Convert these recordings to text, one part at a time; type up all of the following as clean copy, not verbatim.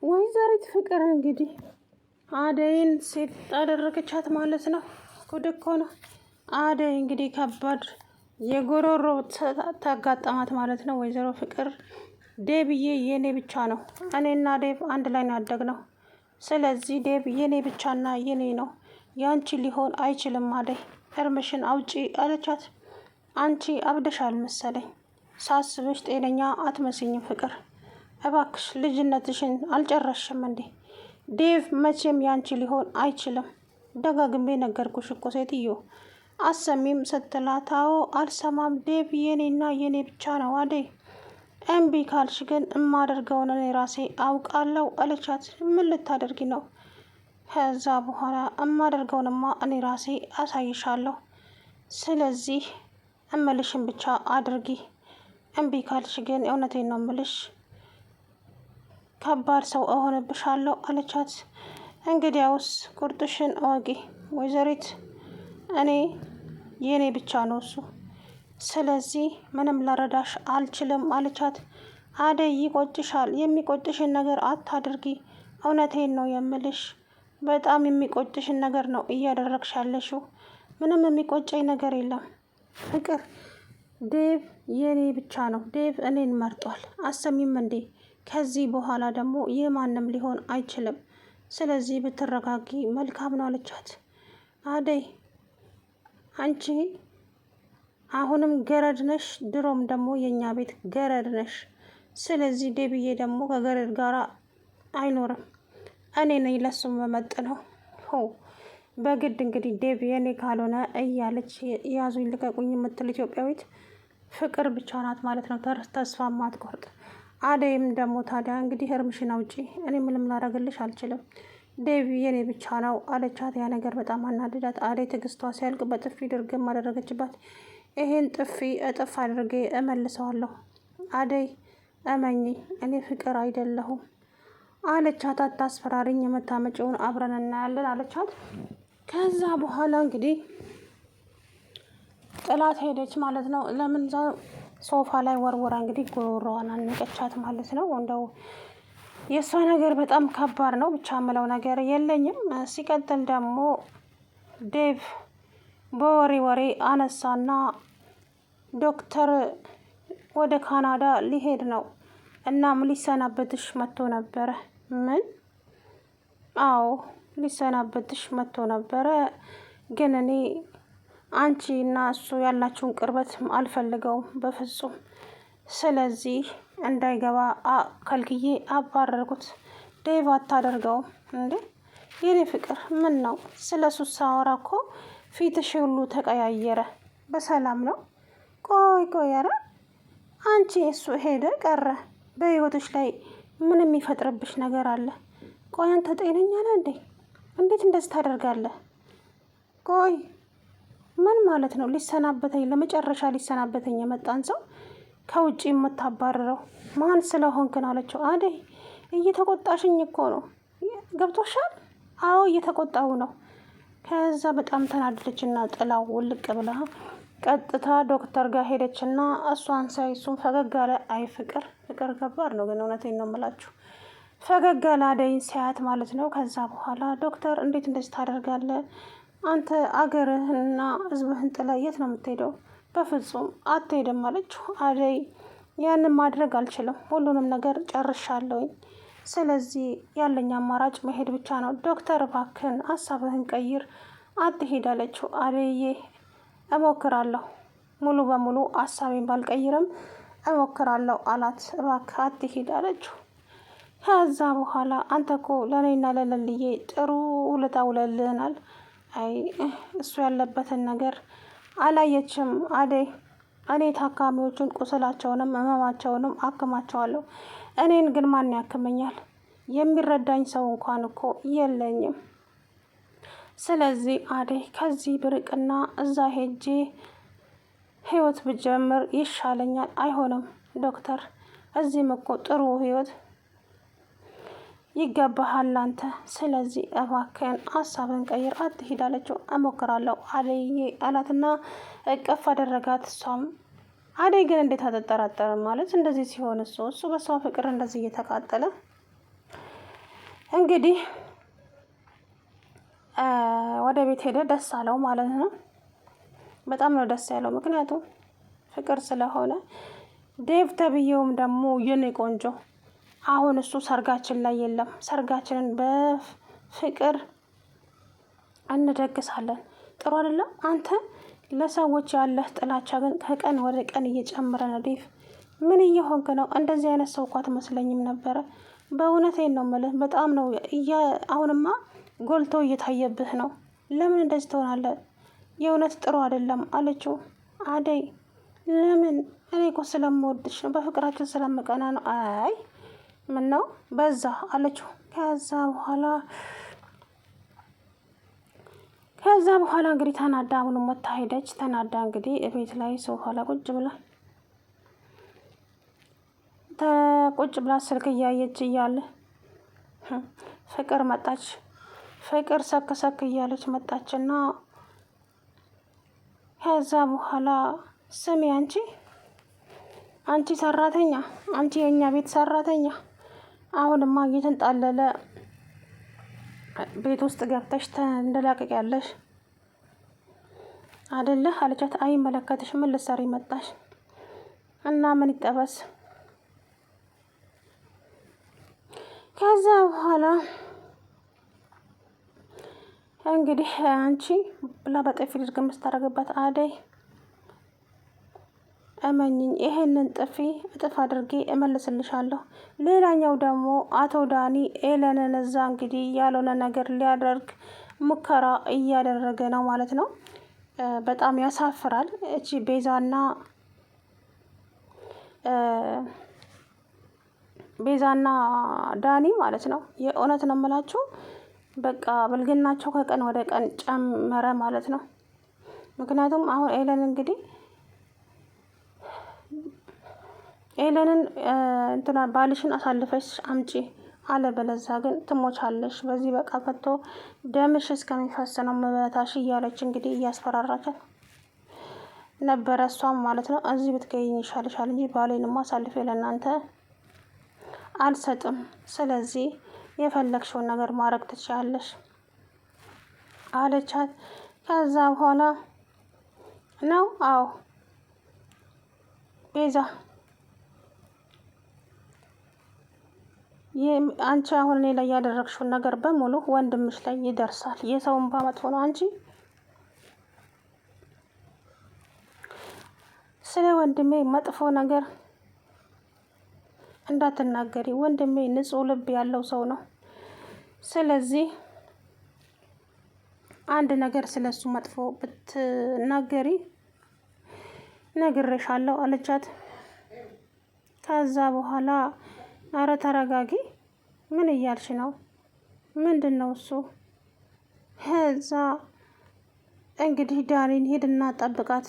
ወይዘሪት ፍቅር እንግዲህ አደይን ሴት አደረገቻት ማለት ነው። ጉድ እኮ ነው። አደይ እንግዲህ ከባድ የጎሮሮ ታጋጠማት ማለት ነው። ወይዘሮ ፍቅር ዴብዬ የኔ ብቻ ነው፣ እኔና ዴብ አንድ ላይ ያደግነው። ስለዚህ ዴብ የኔ ብቻና የኔ ነው፣ ያንቺ ሊሆን አይችልም። አደይ እርምሽን አውጪ አለቻት። አንቺ አብደሻል መሰለኝ፣ ሳስብሽ ጤነኛ አትመስኝም ፍቅር። እባክሽ ልጅነትሽን አልጨረሽም እንዴ? ዴቭ መቼም ያንቺ ሊሆን አይችልም። ደጋግሜ ነገርኩሽ እኮ ሴትዮ፣ አሰሚም ስትላት አዎ አልሰማም፣ ዴቭ የኔና የኔ ብቻ ነው። አደይ እምቢ ካልሽ ግን እማደርገውን እኔ ራሴ አውቃለሁ አለቻት። ምን ልታደርጊ ነው? ከዛ በኋላ እማደርገውንማ እኔ ራሴ አሳይሻለሁ። ስለዚህ እምልሽን ብቻ አድርጊ። እምቢ ካልሽ ግን እውነቴን ነው እምልሽ ከባድ ሰው እሆንብሻለሁ አለቻት። እንግዲያውስ ቁርጥሽን እወቂ ወይዘሪት፣ እኔ የኔ ብቻ ነው እሱ፣ ስለዚህ ምንም ለረዳሽ አልችልም አለቻት። አደይ ይቆጭሻል፣ የሚቆጭሽን ነገር አታድርጊ። እውነቴን ነው የምልሽ፣ በጣም የሚቆጭሽን ነገር ነው እያደረግሽ ያለሽው። ምንም የሚቆጨኝ ነገር የለም ፍቅር። ዴቭ የኔ ብቻ ነው፣ ዴቭ እኔን መርጧል። አሰሚም እንዴ? ከዚህ በኋላ ደግሞ የማንም ሊሆን አይችልም። ስለዚህ ብትረጋጊ መልካም ነው አለቻት። አደይ አንቺ አሁንም ገረድ ነሽ፣ ድሮም ደግሞ የእኛ ቤት ገረድ ነሽ። ስለዚህ ዴብዬ ደግሞ ከገረድ ጋር አይኖርም። እኔ ነኝ ለሱም መመጥነው። ሆ በግድ እንግዲህ ዴብ የኔ ካልሆነ እያለች ያዙኝ ልቀቁኝ የምትል ኢትዮጵያዊት ፍቅር ብቻ ናት ማለት ነው። ተስፋ ማትቆርጥ። አደይም ደግሞ ታዲያ እንግዲህ እርምሽን አውጪ፣ እኔ ምንም ላደርግልሽ አልችልም፣ ዴቭ የኔ ብቻ ነው አለቻት። ያ ነገር በጣም አናደዳት። አደይ ትዕግስቷ ሲያልቅ በጥፊ ድርግም አደረገችባት። ይሄን ጥፊ እጥፍ አድርጌ እመልሰዋለሁ። አደይ እመኚ፣ እኔ ፍቅር አይደለሁም አለቻት። አታስፈራሪኝ፣ የምታመጪውን አብረን እናያለን አለቻት። ከዛ በኋላ እንግዲህ ጥላት ሄደች ማለት ነው። ለምን ሶፋ ላይ ወርወራ እንግዲህ ጉሮሮዋን አነቀቻት ማለት ነው። እንደው የእሷ ነገር በጣም ከባድ ነው። ብቻ ምለው ነገር የለኝም። ሲቀጥል ደግሞ ዴቭ በወሬ አነሳና ዶክተር ወደ ካናዳ ሊሄድ ነው፣ እናም ሊሰናበትሽ መጥቶ ነበረ። ምን? አዎ ሊሰናበትሽ መጥቶ ነበረ፣ ግን እኔ አንቺ እና እሱ ያላችሁን ቅርበት አልፈልገውም በፍጹም። ስለዚህ እንዳይገባ ከልክዬ አባረርኩት። ዴቭ አታደርገውም እንዴ? የኔ ፍቅር ምን ነው? ስለ እሱ ሳወራ እኮ ፊትሽ ሁሉ ተቀያየረ። በሰላም ነው? ቆይ ኧረ አንቺ እሱ ሄደ ቀረ፣ በህይወትሽ ላይ ምን የሚፈጥርብሽ ነገር አለ? ቆይ አንተ ጤነኛ ነህ እንዴ? እንዴት እንደዚህ ታደርጋለህ? ቆይ ምን ማለት ነው? ሊሰናበተኝ ለመጨረሻ ሊሰናበተኝ የመጣን ሰው ከውጭ የምታባርረው ማን ስለሆንክ ነው አለችው። አደይ እየተቆጣሽኝ እኮ ነው፣ ገብቶሻል? አዎ እየተቆጣው ነው። ከዛ በጣም ተናደደችና ጥላው ውልቅ ብላ ቀጥታ ዶክተር ጋር ሄደችና እሷን ሳይ እሱን ፈገግ አለ። አይ ፍቅር ከባድ ነው ግን እውነቴን ነው የምላችሁ። ፈገግ አለ አደይን ሲያያት ማለት ነው። ከዛ በኋላ ዶክተር እንዴት እንደዚህ ታደርጋለህ? አንተ አገርህንና ህዝብህን ጥለህ የት ነው የምትሄደው? በፍጹም አትሄድም አለችው። አደይ ያንን ማድረግ አልችልም፣ ሁሉንም ነገር ጨርሻለሁኝ። ስለዚህ ያለኝ አማራጭ መሄድ ብቻ ነው። ዶክተር እባክህን ሀሳብህን ቀይር፣ አትሄድ አለችው። አደይዬ እሞክራለሁ፣ ሙሉ በሙሉ ሀሳቤን ባልቀይርም እሞክራለሁ አላት። እባክህ አትሄድ አለችው። ከዛ በኋላ አንተ እኮ ለእኔና ለለልዬ ጥሩ ውለታ ውለልህናል። አይ እሱ ያለበትን ነገር አላየችም አደይ። እኔ ታካሚዎቹን ቁስላቸውንም ህመማቸውንም አክማቸዋለሁ። እኔን ግን ማን ያክመኛል? የሚረዳኝ ሰው እንኳን እኮ የለኝም። ስለዚህ አደይ ከዚህ ብርቅና እዛ ሄጄ ህይወት ብጀምር ይሻለኛል። አይሆንም ዶክተር፣ እዚህም እኮ ጥሩ ህይወት ይገባሃል አንተ። ስለዚህ እባክህን ሀሳብን ቀይር፣ አትሂድ አለችው። እሞክራለሁ አደይዬ አላትና እቅፍ አደረጋት። እሷም አደይ ግን እንዴት አትጠራጠርም ማለት እንደዚህ ሲሆን እሱ በሷ ፍቅር እንደዚህ እየተቃጠለ እንግዲህ ወደ ቤት ሄደ። ደስ አለው ማለት ነው። በጣም ነው ደስ ያለው፣ ምክንያቱም ፍቅር ስለሆነ። ዴቭ ተብዬውም ደግሞ የኔ ቆንጆ አሁን እሱ ሰርጋችን ላይ የለም፣ ሰርጋችንን በፍቅር እንደግሳለን። ጥሩ አይደለም? አንተ ለሰዎች ያለህ ጥላቻ ግን ከቀን ወደ ቀን እየጨመረ ነው። ዴቭ ምን እየሆንክ ነው? እንደዚህ አይነት ሰው እኮ አትመስለኝም ነበረ። በእውነቴን ነው የምልህ። በጣም ነው አሁንማ ጎልቶ እየታየብህ ነው። ለምን እንደዚህ ትሆናለህ? የእውነት ጥሩ አይደለም አለችው። አደይ ለምን? እኔ እኮ ስለምወድሽ ነው፣ በፍቅራችን ስለምቀና ነው። አይ ምን ነው በዛ አለችው። ከዛ በኋላ እንግዲህ ተናዳ አሁንም ወጥታ ሄደች። ተናዳ እንግዲህ ቤት ላይ ሶፋ ላይ ቁጭ ብላ ስልክ እያየች እያለ ፍቅር መጣች። ፍቅር ሰክ እያለች መጣችና ከዛ በኋላ ስሚ አንቺ ሰራተኛ፣ አንቺ የኛ ቤት ሰራተኛ አሁንማ እየተንጣለለ ቤት ውስጥ ገብተሽ ተንደላቀቂያለሽ አይደለ አለቻት። አይመለከትሽ፣ ምን ልትሰሪ መጣሽ? እና ምን ይጠበስ? ከዛ በኋላ እንግዲህ አንቺ ብላ በጥፊ ድርግም ስታደርግበት፣ አደይ እመኝኝ ይሄንን ጥፊ እጥፍ አድርጌ እመልስልሻለሁ። ሌላኛው ደግሞ አቶ ዳኒ ኤለንን እዛ እንግዲህ ያልሆነ ነገር ሊያደርግ ሙከራ እያደረገ ነው ማለት ነው። በጣም ያሳፍራል። እቺ ቤዛና ዳኒ ማለት ነው። የእውነት ነው የምላችሁ፣ በቃ ብልግናቸው ከቀን ወደ ቀን ጨመረ ማለት ነው። ምክንያቱም አሁን ኤለንን እንትና ባልሽን አሳልፈሽ አምጪ፣ አለበለዛ ግን ትሞቻለሽ፣ በዚህ በቃ ፈቶ ደምሽ እስከሚፈስ ነው መበታሽ እያለች እንግዲህ እያስፈራራቻት ነበረ። እሷም ማለት ነው እዚህ ብትገኝ ይሻልሻል እንጂ ባሌንማ አሳልፌ ለእናንተ አልሰጥም። ስለዚህ የፈለግሽውን ነገር ማድረግ ትችያለሽ አለቻት። ከዛ በኋላ ነው አዎ ቤዛ አንቺ አሁን እኔ ላይ ያደረግሽውን ነገር በሙሉ ወንድምሽ ላይ ይደርሳል። የሰውን ባመጥፎ ነው። አንቺ ስለ ወንድሜ መጥፎ ነገር እንዳትናገሪ። ወንድሜ ንጹሕ ልብ ያለው ሰው ነው። ስለዚህ አንድ ነገር ስለሱ መጥፎ ብትናገሪ ነግሬሻለሁ አለቻት። ከዛ በኋላ አረ ተረጋጊ፣ ምን እያልሽ ነው? ምንድን ነው እሱ? ከዛ እንግዲህ ዳኒን ሂድና ጠብቃት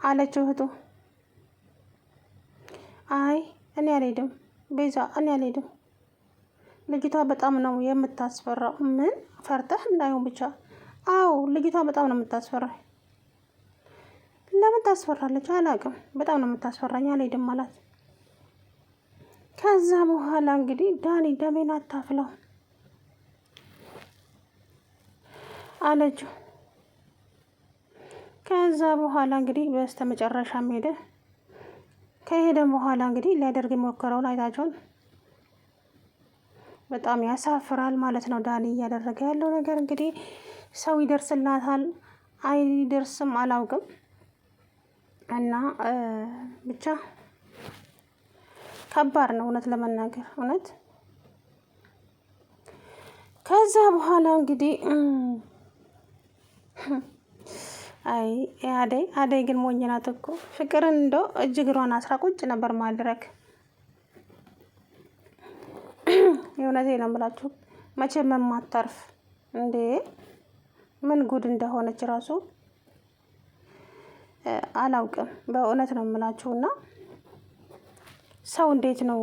አለችው እህቱ። አይ እኔ አልሄድም ቤዛ፣ እኔ አልሄድም። ልጅቷ በጣም ነው የምታስፈራው። ምን ፈርተህ እንዳይሆን ብቻ። አዎ ልጅቷ በጣም ነው የምታስፈራኝ። ለምን ታስፈራለች? አላውቅም። በጣም ነው የምታስፈራኝ። አልሄድም አላት። ከዛ በኋላ እንግዲህ ዳኒ ደሜን አታፍለው አለችው። ከዛ በኋላ እንግዲህ በስተመጨረሻም ሄደ። ከሄደ በኋላ እንግዲህ ሊያደርግ የሞከረውን አይታችኋል። በጣም ያሳፍራል ማለት ነው። ዳኒ እያደረገ ያለው ነገር እንግዲህ ሰው ይደርስላታል አይደርስም አላውቅም። እና ብቻ ከባድ ነው እውነት ለመናገር እውነት። ከዛ በኋላ እንግዲህ አይ አደይ ግን ሞኝ ናት እኮ። ፍቅርን እንደው እጅ እግሯን አስራ ቁጭ ነበር ማድረግ። የእውነቴ ነው የምላችሁ፣ መቼም የማታርፍ እንዴ! ምን ጉድ እንደሆነች ራሱ አላውቅም። በእውነት ነው የምላችሁ። እና ሰው እንዴት ነው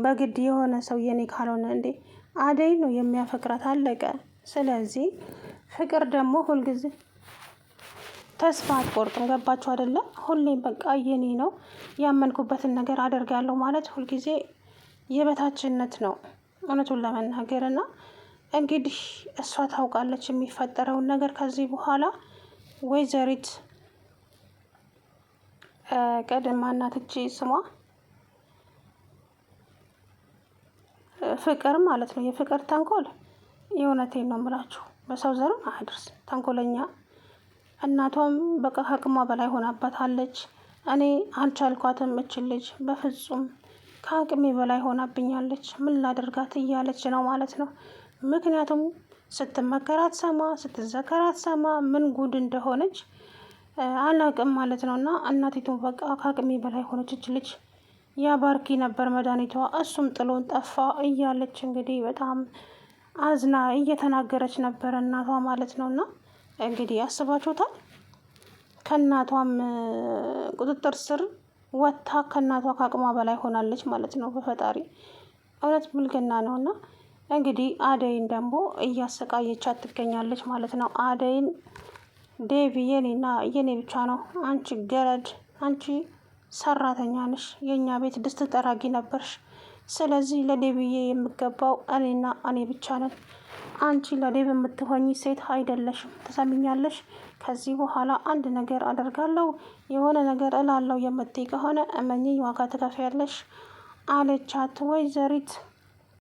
በግድ የሆነ ሰው የኔ ካልሆነ እንዴ? አደይ ነው የሚያፈቅራት አለቀ። ስለዚህ ፍቅር ደግሞ ሁልጊዜ ተስፋ አትቆርጥም። ገባችሁ አይደለ? ሁሌም በቃ የኔ ነው ያመንኩበትን ነገር አደርጋለሁ ማለት ሁልጊዜ የበታችነት ነው። እውነቱን ለመናገር እና እንግዲህ እሷ ታውቃለች የሚፈጠረውን ነገር ከዚህ በኋላ ወይዘሪት ቀድማ እናትቼ ስሟ ፍቅር ማለት ነው። የፍቅር ተንኮል የእውነቴን ነው የምላችሁ በሰው ዘርም አያደርስ ተንኮለኛ። እናቷም በቃ ከአቅሟ በላይ ሆናባታለች። እኔ አልቻልኳትም፣ እችል ልጅ በፍጹም ከአቅሜ በላይ ሆናብኛለች፣ ምን ላደርጋት እያለች ነው ማለት ነው። ምክንያቱም ስትመከር አትሰማ፣ ስትዘከር አትሰማ፣ ምን ጉድ እንደሆነች አላቅም ማለት ነው። እና እናቲቱ በቃ ከአቅሜ በላይ ሆነች እች ልጅ፣ ያ ባርኪ ነበር መድኃኒቷ፣ እሱም ጥሎን ጠፋ እያለች እንግዲህ በጣም አዝና እየተናገረች ነበር እናቷ ማለት ነው። እና እንግዲህ ያስባችሁታል ከእናቷም ቁጥጥር ስር ወጥታ ከእናቷ ከአቅሟ በላይ ሆናለች ማለት ነው። በፈጣሪ እውነት ብልግና ነው። እና እንግዲህ አደይን ደግሞ እያሰቃየቻት ትገኛለች ማለት ነው። አደይን ዴቭ የኔና የኔ ብቻ ነው፣ አንቺ ገረድ፣ አንቺ ሰራተኛ ነሽ፣ የእኛ ቤት ድስት ጠራጊ ነበርሽ። ስለዚህ ለዴብዬ የምገባው እኔና እኔ ብቻ ነን። አንቺ ለዴብ የምትሆኝ ሴት አይደለሽም። ትሰሚኛለሽ? ከዚህ በኋላ አንድ ነገር አደርጋለሁ፣ የሆነ ነገር እላለሁ የምትይ ከሆነ እመኚኝ፣ ዋጋ ትከፍያለሽ አለቻት ወይዘሪት